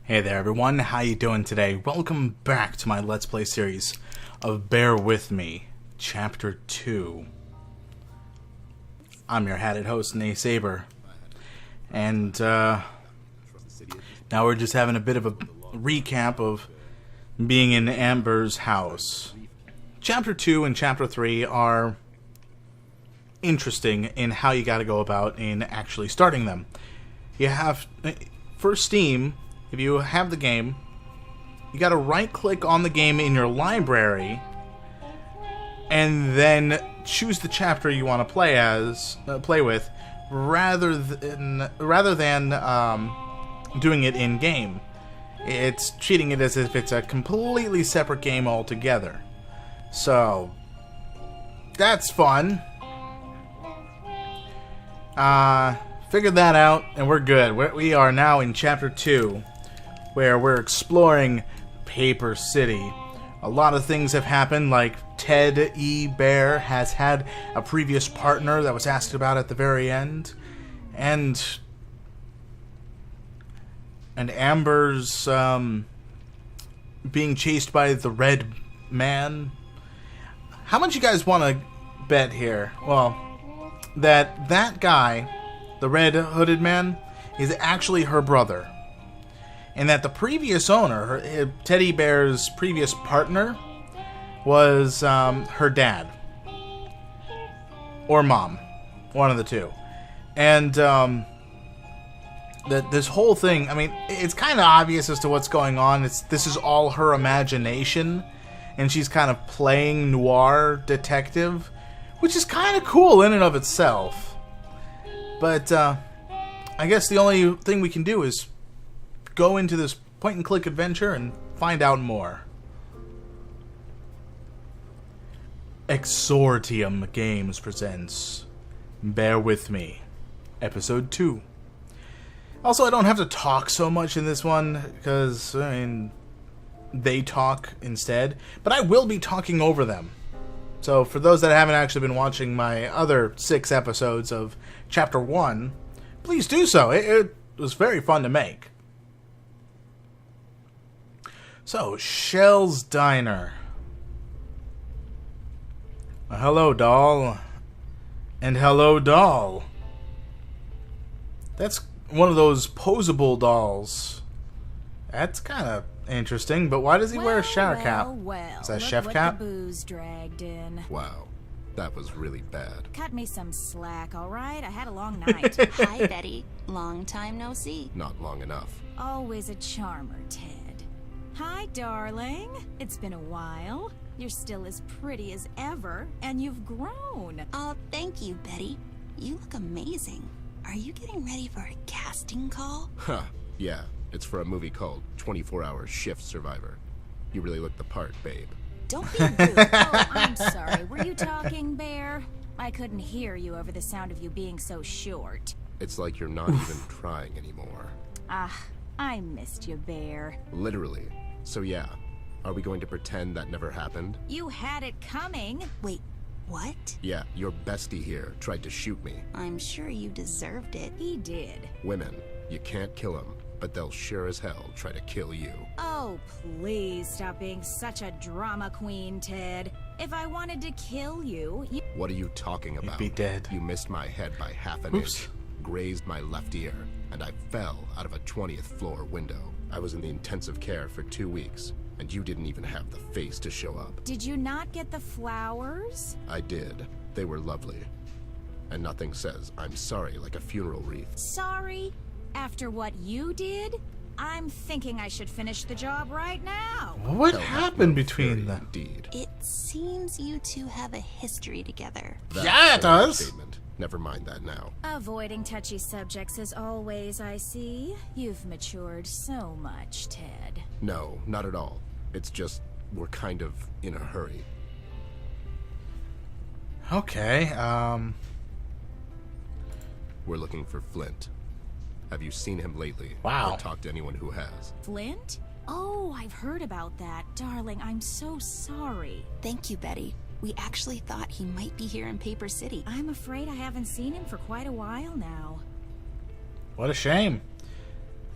Hey there everyone, how you doing today? Welcome back to my Let's Play series of Bear With Me, Chapter 2. I'm your hatted host, Nase, Abber. And now we're just having a bit of a recap of being in Amber's house. Chapter 2 and Chapter 3 are interesting in how you gotta go about in actually starting them. You have, for Steam, if you have the game, you gotta right-click on the game in your library, and then choose the chapter you want to play with, rather than doing it in game. It's treating it as if it's a completely separate game altogether. So that's fun. Figured that out, and we're good. We are now in Chapter 2, where we're exploring Paper City. A lot of things have happened, like Ted E. Bear has had a previous partner that was asked about at the very end, and Amber's being chased by the Red Man. How much you guys want to bet here? Well, that guy, the red hooded man, is actually her brother. And that the previous owner, Teddy Bear's previous partner, was her dad. Or mom. One of the two. And this whole thing, I mean, it's kind of obvious as to what's going on. This is all her imagination. And she's kind of playing noir detective, which is kind of cool in and of itself. But I guess the only thing we can do is go into this point-and-click adventure and find out more. Exordium Games presents Bear With Me, Episode 2. Also, I don't have to talk so much in this one, because, I mean, they talk instead. But I will be talking over them. So, for those that haven't actually been watching my other 6 episodes of Chapter 1, please do so. It was very fun to make. So, Shell's Diner. Hello, doll. And hello, doll. That's one of those posable dolls. That's kind of interesting, but why does he wear a shower cap? Is that a chef cap? The booze dragged in. Wow, that was really bad. Cut me some slack, all right? I had a long night. Hi, Betty. Long time no see. Not long enough. Always a charmer, Ted. Hi, darling. It's been a while. You're still as pretty as ever, and you've grown. Oh, thank you, Betty. You look amazing. Are you getting ready for a casting call? Huh, yeah. It's for a movie called 24-Hour Shift Survivor. You really look the part, babe. Don't be rude. Oh, I'm sorry. Were you talking, Bear? I couldn't hear you over the sound of you being so short. It's like you're not even trying anymore. Ah, I missed you, Bear. Literally. So yeah, are we going to pretend that never happened? You had it coming. Wait, what? Yeah, your bestie here tried to shoot me. I'm sure you deserved it. He did. Women, you can't kill them, but they'll sure as hell try to kill you. Oh, please stop being such a drama queen, Ted. If I wanted to kill you, What are you talking about? You'd be dead. You missed my head by half an inch, grazed my left ear, and I fell out of a 20th floor window. I was in the intensive care for 2 weeks, and you didn't even have the face to show up. Did you not get the flowers? I did. They were lovely. And nothing says I'm sorry like a funeral wreath. Sorry? After what you did? I'm thinking I should finish the job right now. What Hell, happened no between fury them? Indeed. It seems you two have a history together. That's Yeah, it an does. understatement. Never mind that now. Avoiding touchy subjects as always, I see. You've matured so much, Ted. No, not at all. It's just we're kind of in a hurry. Okay, We're looking for Flint. Have you seen him lately? Wow. Or talked to anyone who has? Flint? Oh, I've heard about that. Darling, I'm so sorry. Thank you, Betty. We actually thought he might be here in Paper City. I'm afraid I haven't seen him for quite a while now. what a shame.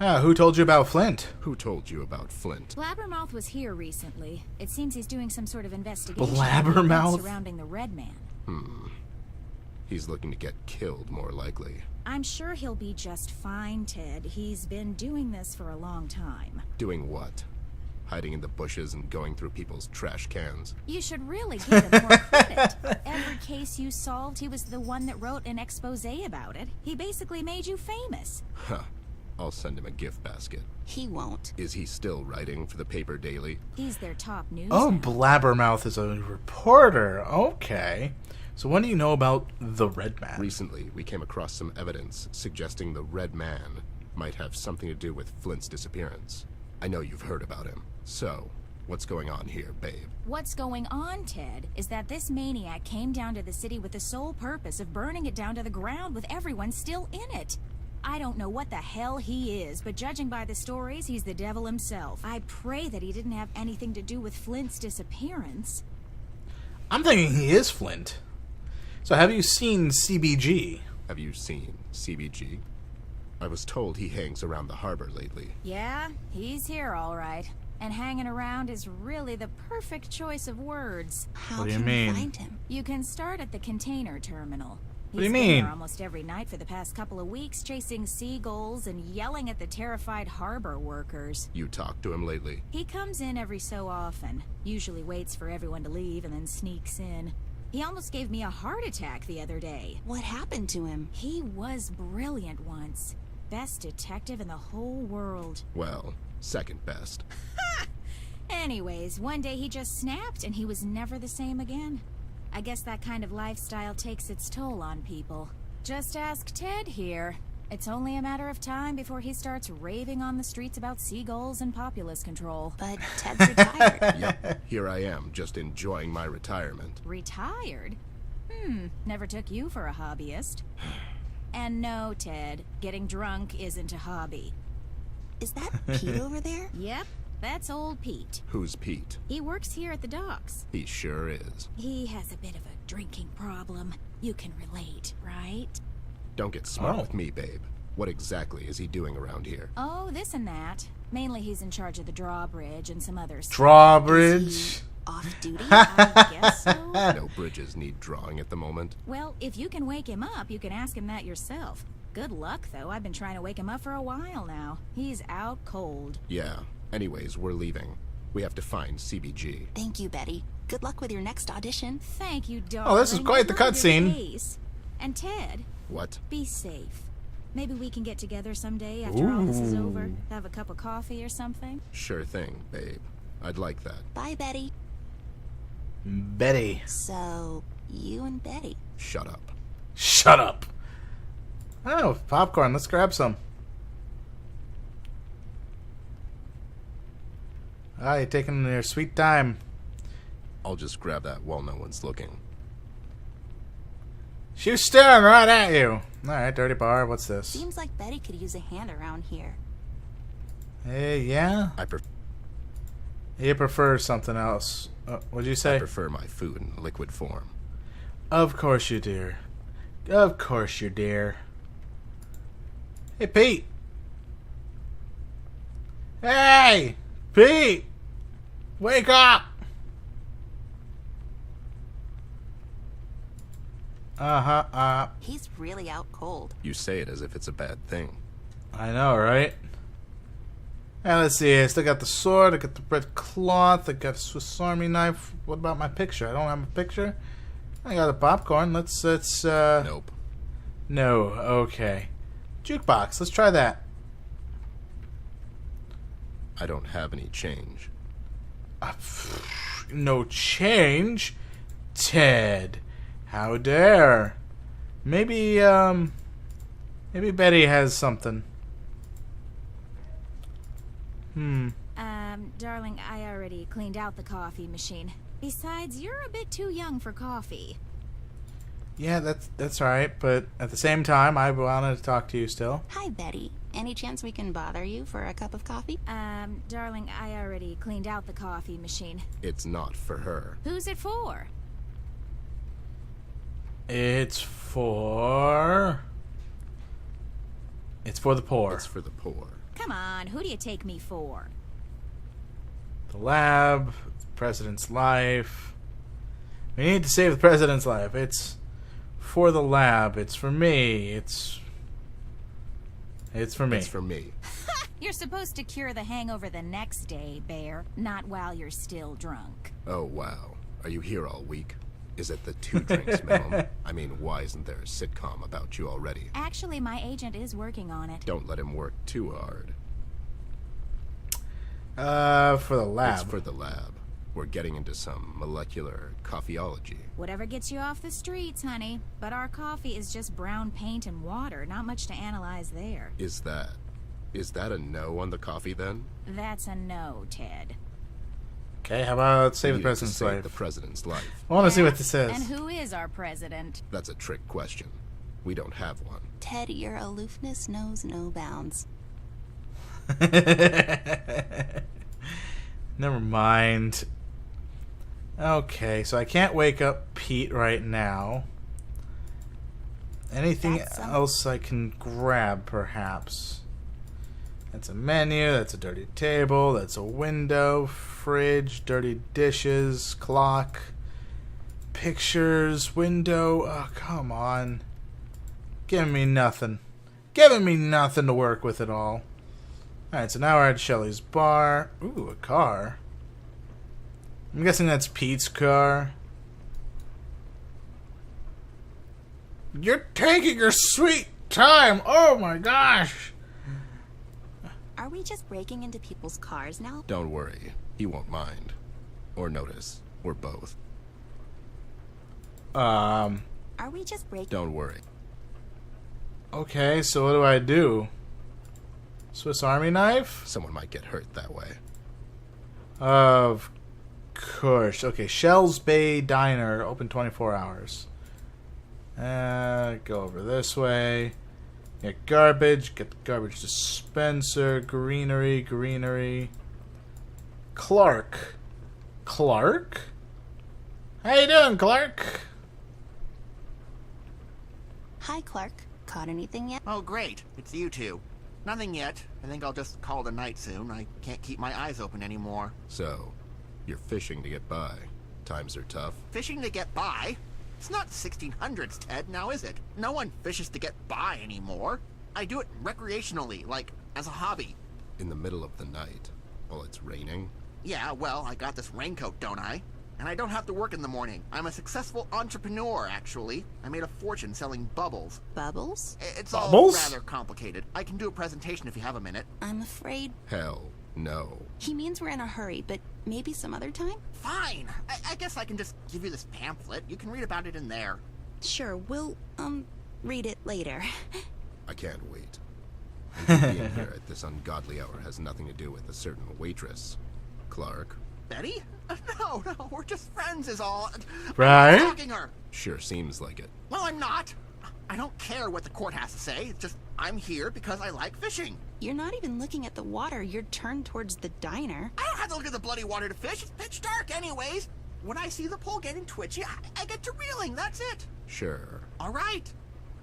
Ah, who told you about Flint? Who told you about Flint? Blabbermouth was here recently. It seems he's doing some sort of investigation Blabbermouth? surrounding the Red Man. He's looking to get killed, more likely. I'm sure he'll be just fine, Ted. He's been doing this for a long time. Doing what? Hiding in the bushes and going through people's trash cans? You should really give him more credit. Every case you solved, he was the one that wrote an expose about it. He basically made you famous. Huh. I'll send him a gift basket. He won't. Is he still writing for the paper daily? He's their top news. Oh, now. Blabbermouth is a reporter. Okay. So what do you know about the Red Man? Recently, we came across some evidence suggesting the Red Man might have something to do with Flint's disappearance. I know you've heard about him. So, what's going on here, babe? What's going on, Ted, is that this maniac came down to the city with the sole purpose of burning it down to the ground with everyone still in it. I don't know what the hell he is, but judging by the stories, he's the devil himself. I pray that he didn't have anything to do with Flint's disappearance. I'm thinking he is Flint. So have you seen CBG? Have you seen CBG? I was told he hangs around the harbor lately. Yeah, he's here all right. And hanging around is really the perfect choice of words. How What do you can mean? we find him? You can start at the container terminal. What do you He's been mean? there almost every night for the past couple of weeks, chasing seagulls and yelling at the terrified harbor workers. You talked to him lately? He comes in every so often, usually waits for everyone to leave and then sneaks in. He almost gave me a heart attack the other day. What happened to him? He was brilliant once. Best detective in the whole world. Well, second best. Anyways, one day he just snapped and he was never the same again. I guess that kind of lifestyle takes its toll on people. Just ask Ted here. It's only a matter of time before he starts raving on the streets about seagulls and populace control. But Ted's retired. Yep, here I am, just enjoying my retirement. Retired? Never took you for a hobbyist. And no, Ted, getting drunk isn't a hobby. Is that Pete over there? Yep, that's old Pete. Who's Pete? He works here at the docks. He sure is. He has a bit of a drinking problem. You can relate, right? Don't get smart Oh. with me, babe. What exactly is he doing around here? Oh, this and that. Mainly he's in charge of the drawbridge and some other stuff. Drawbridge. Off duty? I guess so. No bridges need drawing at the moment. Well, if you can wake him up, you can ask him that yourself. Good luck, though. I've been trying to wake him up for a while now. He's out cold. Yeah. Anyways, we're leaving. We have to find CBG. Thank you, Betty. Good luck with your next audition. Thank you, darling. Oh, this is quite the I love your cutscene. case. And Ted, What? be safe. Maybe we can get together someday after all this is over. Ooh. Have a cup of coffee or something. Sure thing, babe. I'd like that. Bye, Betty. Betty. So, you and Betty. Shut up. Shut up. Oh, popcorn. Let's grab some. Ah, you're taking your sweet time. I'll just grab that while no one's looking. She was staring right at you. Alright, dirty bar. What's this? Seems like Betty could use a hand around here. Hey, yeah? You prefer something else. What'd you I say? prefer my food in liquid form. Of course you do. Of course you dear. Hey, Pete. Hey! Pete! Wake up! He's really out cold. You say it as if it's a bad thing. I know, right? And let's see, I still got the sword, I got the red cloth, I got a Swiss Army knife. What about my picture? I don't have a picture. I got a popcorn. Let's Nope. No, okay. Jukebox, let's try that. I don't have any change. No change? Ted. How dare. Maybe Betty has something. Darling, I already cleaned out the coffee machine. Besides, you're a bit too young for coffee. Yeah, that's right, but at the same time, I wanted to talk to you still. Hi, Betty. Any chance we can bother you for a cup of coffee? Darling, I already cleaned out the coffee machine. It's not for her. Who's it for? It's for the poor. It's for the poor. Come on, who do you take me for? The lab, the president's life. We need to save the president's life. It's for the lab. It's for me. It's for me. It's for me. You're supposed to cure the hangover the next day, Bear, not while you're still drunk. Oh, wow. Are you here all week? Is it the 2 drinks minimum? I mean, why isn't there a sitcom about you already? Actually, my agent is working on it. Don't let him work too hard. For the lab. It's for the lab. We're getting into some molecular coffeeology. Whatever gets you off the streets, honey. But our coffee is just brown paint and water. Not much to analyze there. Is that a no on the coffee then? That's a no, Ted. Okay, how about save We the needed to president's save life? the president's life. I want to see what this says. And who is our president? That's a trick question. We don't have one. Ted, your aloofness knows no bounds. Never mind. Okay, so I can't wake up Pete right now. Anything That's else I can grab, perhaps? That's a menu, that's a dirty table, that's a window, fridge, dirty dishes, clock, pictures, window. Oh, come on. Giving me nothing. Giving me nothing to work with at all. Alright, so now we're at Shelly's bar. Ooh, a car. I'm guessing that's Pete's car. You're taking your sweet time! Oh my gosh! Are we just breaking into people's cars now? Don't worry. He won't mind. Or notice. Or both. Are we just breaking? Don't worry. Okay, so what do I do? Swiss Army knife? Someone might get hurt that way. Of course. Okay, Shell's Bay Diner, open 24 hours. Go over this way. Get garbage. Get the garbage dispenser. Greenery. Clark? How you doing, Clark? Hi, Clark. Caught anything yet? Oh, great. It's you two. Nothing yet. I think I'll just call it a night soon. I can't keep my eyes open anymore. So, you're fishing to get by. Times are tough. Fishing to get by? It's not 1600s, Ted, now is it? No one fishes to get by anymore. I do it recreationally, like, as a hobby. In the middle of the night, while it's raining. Yeah, well, I got this raincoat, don't I? And I don't have to work in the morning. I'm a successful entrepreneur, actually. I made a fortune selling bubbles. Bubbles? It's Bubbles? all rather complicated. I can do a presentation if you have a minute. I'm afraid Hell, no. he means we're in a hurry, but maybe some other time? Fine. I guess I can just give you this pamphlet. You can read about it in there. Sure, we'll, read it later. I can't wait. And you being here at this ungodly hour has nothing to do with a certain waitress. Clark. Betty? No, we're just friends is all. Right? I'm stalking her. Sure seems like it. Well, I'm not. I don't care what the court has to say. It's just I'm here because I like fishing. You're not even looking at the water. You're turned towards the diner. I don't have to look at the bloody water to fish. It's pitch dark anyways. When I see the pole getting twitchy, I get to reeling. That's it. Sure. All right.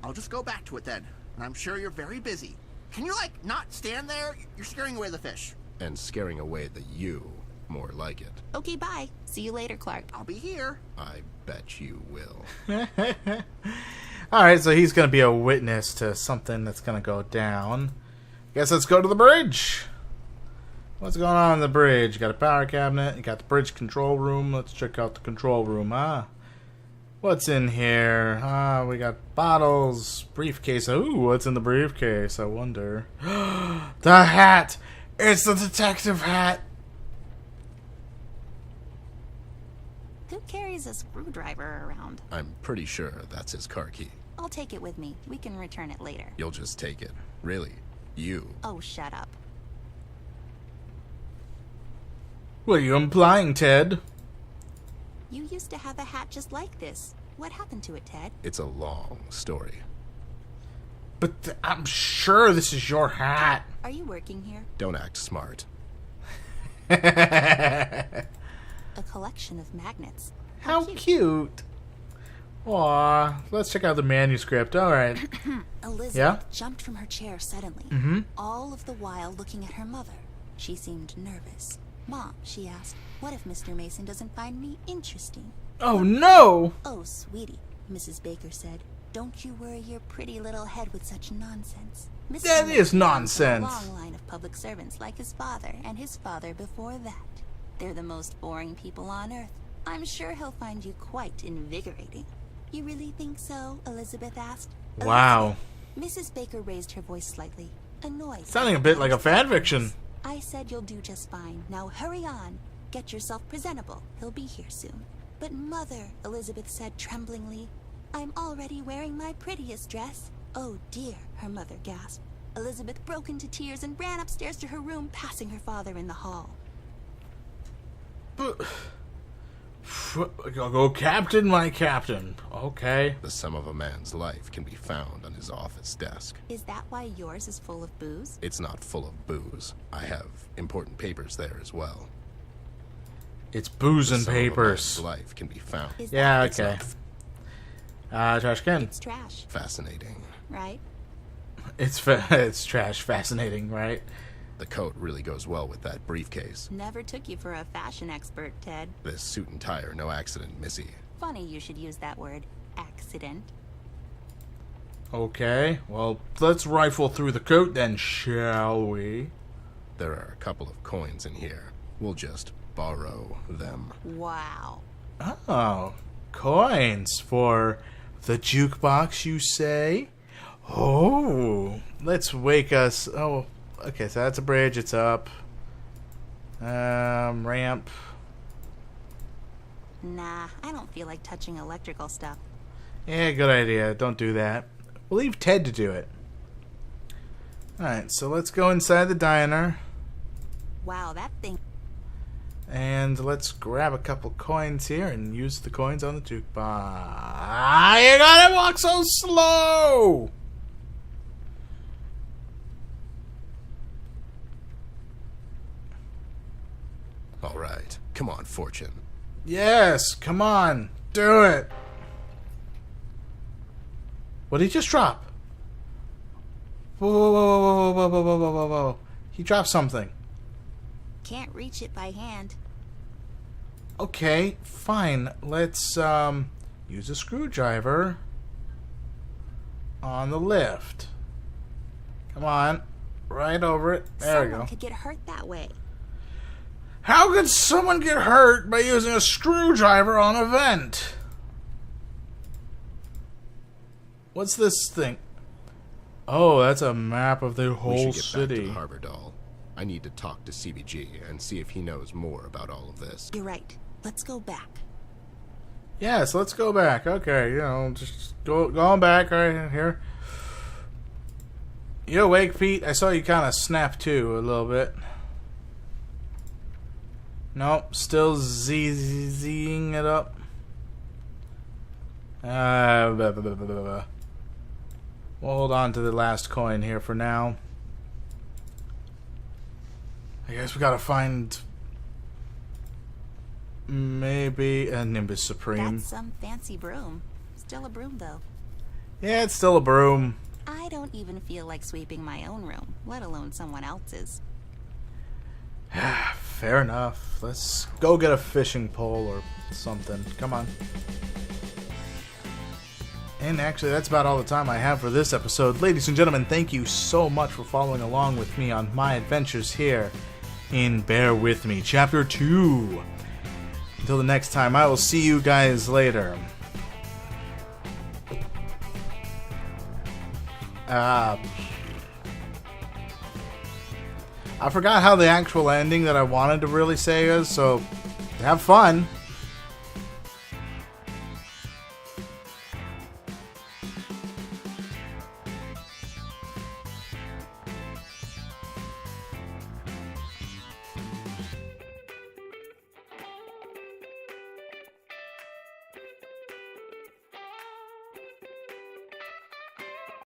I'll just go back to it then. And I'm sure you're very busy. Can you, like, not stand there? You're scaring away the fish. And scaring away the you. More like it. Okay, bye. See you later, Clark. I'll be here. I bet you will. Alright, so he's going to be a witness to something that's going to go down. Guess let's go to the bridge. What's going on in the bridge? You got a power cabinet. You got the bridge control room. Let's check out the control room, huh? What's in here? We got bottles, briefcase. Ooh, what's in the briefcase? I wonder. The hat! It's the detective hat! Who carries a screwdriver around? I'm pretty sure that's his car key. I'll take it with me. We can return it later. You'll just take it. Really. You. Oh, shut up. What are you implying, Ted? You used to have a hat just like this. What happened to it, Ted? It's a long story. But I'm sure this is your hat. Are you working here? Don't act smart. A collection of magnets. How cute. Aw, let's check out the manuscript. Alright. Elizabeth jumped from her chair suddenly, all of the while looking at her mother. She seemed nervous. Mom, she asked, what if Mr. Mason doesn't find me interesting? Oh no! Oh, sweetie, Mrs. Baker said, don't you worry your pretty little head with such nonsense. Mr. That Mason is comes from nonsense. a long line of public servants like his father and his father before that. They're the most boring people on earth. I'm sure he'll find you quite invigorating. You really think so? Elizabeth asked. Wow. Mrs. Baker raised her voice slightly, annoyed. Sounding a bit like a fan fiction. I said you'll do just fine. Now hurry on. Get yourself presentable. He'll be here soon. But Mother, Elizabeth said tremblingly, I'm already wearing my prettiest dress. Oh dear, her mother gasped. Elizabeth broke into tears and ran upstairs to her room, passing her father in the hall. Go, Captain, my Captain. Okay. The sum of a man's life can be found on his office desk. Is that why yours is full of booze? It's not full of booze. I have important papers there as well. It's booze and The sum of a papers. man's life can be found. Is Yeah, It's okay. not Trash can. It's trash, fascinating. right? It's trash. Fascinating, right? The coat really goes well with that briefcase. Never took you for a fashion expert, Ted. This suit and tie are no accident, Missy. Funny you should use that word, accident. Okay. Well, let's rifle through the coat then, shall we? There are a couple of coins in here. We'll just borrow them. Wow. Oh, coins for the jukebox, you say? Oh, let's wake us. Oh, okay, so that's a bridge. It's up. Ramp. Nah, I don't feel like touching electrical stuff. Yeah, good idea. Don't do that. We'll leave Ted to do it. Alright, so let's go inside the diner. Wow, that thing. And let's grab a couple coins here and use the coins on the jukebox. Ah, you gotta walk so slow! All right. Come on, Fortune. Yes, come on. Do it. What did he just drop? Whoa, whoa, whoa, whoa, whoa, whoa, whoa, whoa, whoa, whoa. He dropped something. Can't reach it by hand. Okay, fine. Let's use a screwdriver on the lift. Come on. Right over it. There we Someone go. could get hurt that way. How could someone get hurt by using a screwdriver on a vent? What's this thing? Oh, that's a map of the We whole should get back to city. the harbor doll. I need to talk to CBG and see if he knows more about all of this. You're right. Let's go back. Yes, let's go back. Okay, just going back right here. You awake, Pete? I saw you kind of snap too a little bit. Nope, still zing it up. Blah, blah, blah, blah, blah. We'll hold on to the last coin here for now. I guess we gotta find maybe a Nimbus Supreme. That's some fancy broom. Still a broom, though. Yeah, it's still a broom. I don't even feel like sweeping my own room, let alone someone else's. Fair enough. Let's go get a fishing pole or something. Come on. And actually, that's about all the time I have for this episode. Ladies and gentlemen, thank you so much for following along with me on my adventures here in Bear With Me, Chapter 2. Until the next time, I will see you guys later. I forgot how the actual ending that I wanted to really say is, so have fun.